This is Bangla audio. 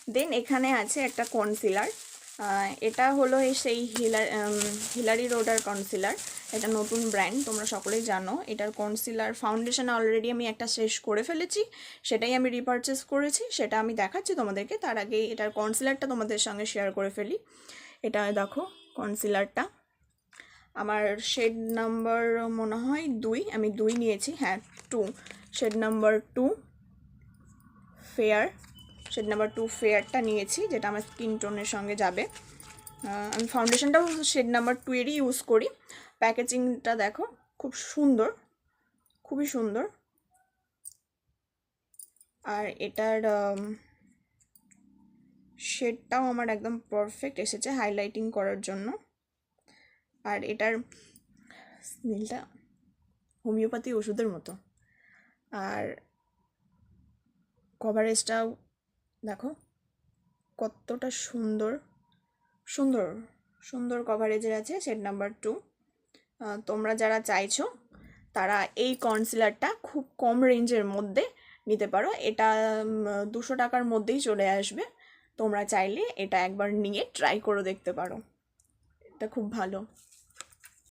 দেন এখানে আছে একটা কনসিলার, এটা হলো সেই হিলারি রোডার কনসিলার। এটা নতুন ব্র্যান্ড, তোমরা সকলেই জানো। এটার কনসিলার ফাউন্ডেশন অলরেডি আমি একটা শেষ করে ফেলেছি, সেটাই আমি রিপারচেস করেছি, সেটা আমি দেখাচ্ছি তোমাদেরকে। তার আগে এটার কনসিলারটা তোমাদের সঙ্গে শেয়ার করে ফেলি। এটা দেখো কনসিলারটা, আমার শেড নাম্বার মনে হয় 2, আমি 2 নিয়েছি, হ্যাঁ 2, shade number 2 fair, shade number 2 ফেয়ারটা নিয়েছি, যেটা আমার স্কিন টোনের সঙ্গে যাবে। আমি ফাউন্ডেশনটাও শেড নাম্বার 2 এরই ইউজ করি। প্যাকেজিংটা দেখো, খুব সুন্দর, খুবই সুন্দর। আর এটার শেডটাও আমার একদম পারফেক্ট এসেছে হাইলাইটিং করার জন্য। আর এটার স্মেলটা হোমিওপ্যাথি ওষুধের মতো। আর কভারেজটাও দেখো কতটা সুন্দর, সুন্দর সুন্দর কভারেজের আছে শেড নাম্বার 2। তোমরা যারা চাইছো তারা এই কনসিলারটা খুব কম রেঞ্জের মধ্যে নিতে পারো। এটা 200 টাকার মধ্যেই চলে আসবে। তোমরা চাইলে এটা একবার নিয়ে ট্রাই করে দেখতে পারো, এটা খুব ভালো।